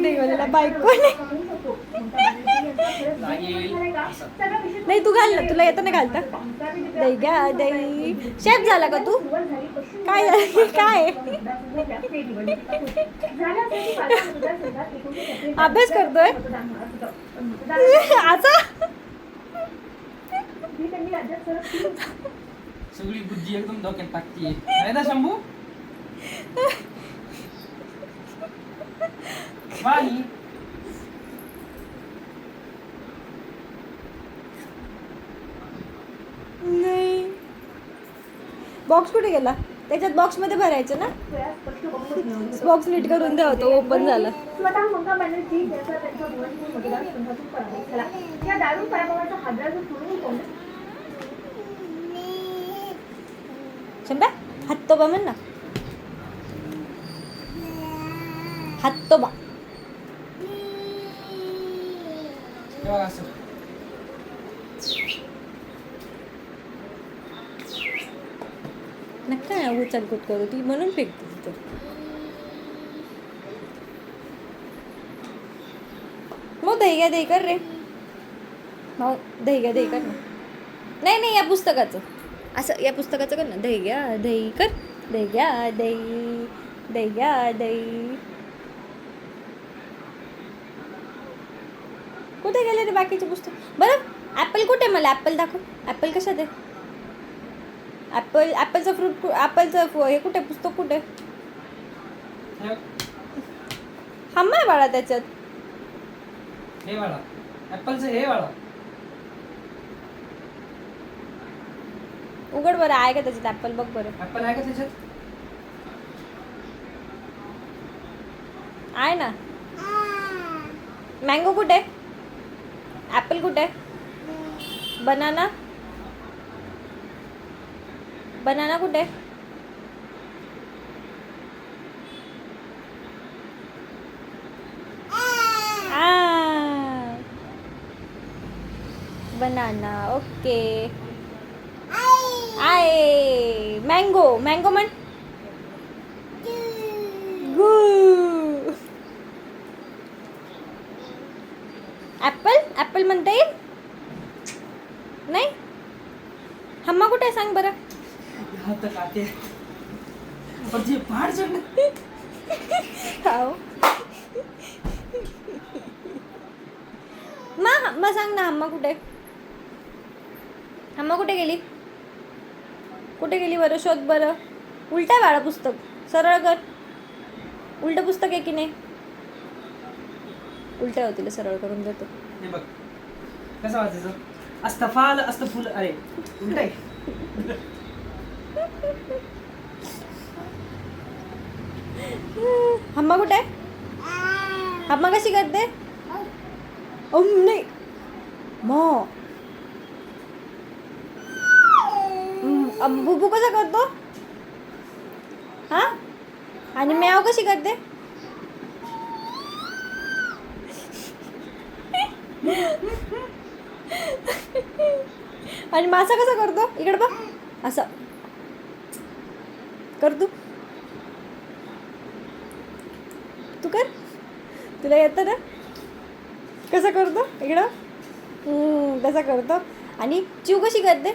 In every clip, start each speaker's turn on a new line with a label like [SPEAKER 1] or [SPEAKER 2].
[SPEAKER 1] देवाला बायको नाही. तू घाल ना, तुला येतं ना घालता. दही घ्या दही. शेफ झाला का तू? काय काय अभ्यास करतोय आता?
[SPEAKER 2] सगळी बुद्धी एकदम डोक्यात टाकतीये आहे ना शंभू? बाई
[SPEAKER 1] नाही. बॉक्स कुठे गेला? त्याच्यात बॉक्स मध्ये भरायचं ना. बॉक्स नीट करून द्या, होतो ओपन झालं.
[SPEAKER 3] स्वतः ममता बॅनर्जी ज्याचा त्यांच्या भुवनेश्वर मतदारसंघातून पराभव झाला, या दारुण पराभवाचा हादरा जो सोडून काँग्रेस
[SPEAKER 1] शंभा हातोबा म्हण ना. हातोबा
[SPEAKER 2] तेव्हा असं
[SPEAKER 1] नका उचलकुट करू ती, म्हणून फेकते तिथं. मग दही घ्या दही कर रे. मग दही घ्या दही कर ना. नाही नाही, या पुस्तकाचं असं, या पुस्तकाचं कर ना. दही घ्या दही कर. दही घ्या दही. दही घ्या दही. कुठे गेले रे बाकीचे पुस्तक? बरं ॲपल कुठे? मला ॲपल दाखव. ॲपल कशात आहे? ॲपलचं फ्रूट, ॲपलचं हे कुठे? पुस्तक कुठे? हम्मा आहे बाळा त्याच्यात.
[SPEAKER 2] हे वाला ऍपलचं, हे वाला
[SPEAKER 1] उघड बरं, आहे का त्याच्यात ॲपल? बघ बरं.
[SPEAKER 2] ऍपल आहे का त्याच्यात?
[SPEAKER 1] आहे ना. मँगो कुठे? ॲपल कुठे? बनाना? बनाना कुठे? Banana. Okay. I mango. Mango म्हण. गु. ॲपल. ॲपल म्हणता येईल? नाही. हम्मा कुठे सांग बरं.
[SPEAKER 2] यहाँ तक आते और ये बाहर चढ़ना.
[SPEAKER 1] खाओ. मा सांग ना, हम्मा कुठे? हम्मा कुठे गेली? कुठे गेली बरं? शोध बरं. उलटा बाळा पुस्तक, सरळ कर. उलट पुस्तक आहे की नाही? उलट्या होतील, सरळ करून देतो.
[SPEAKER 2] हे बघ कसं वाचायचं. अस्तफाल अस्तफुल. अरे उलट आहे.
[SPEAKER 1] हम्मा कुठे? हम्मा कशी करते? नाही मो. बुबू कसा करतो? हा. आणि म्याव कशी करते? आणि मासा कसा करतो? इकडे बघ. असं कर तू. तू कर. तुला येतं ना? कसं करतो? इकडं कसा करतो. आणि चिव कशी करते?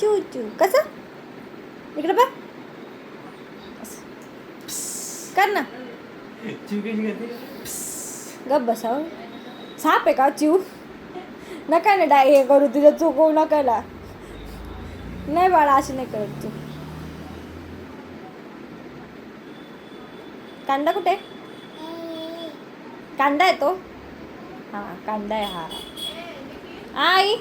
[SPEAKER 1] चू चू. कसं? इकडे बघ. कर ना.
[SPEAKER 2] चिव कशी करते?
[SPEAKER 1] गप बसाव. साप आहे का चिव? नका ना हे करू, तुझ्या चुकवू नका ना. नाही बाळा, अशी नाही करत तू. कांदा कुठे? कांदा आहे तो. हा कांदा आहे हा. आई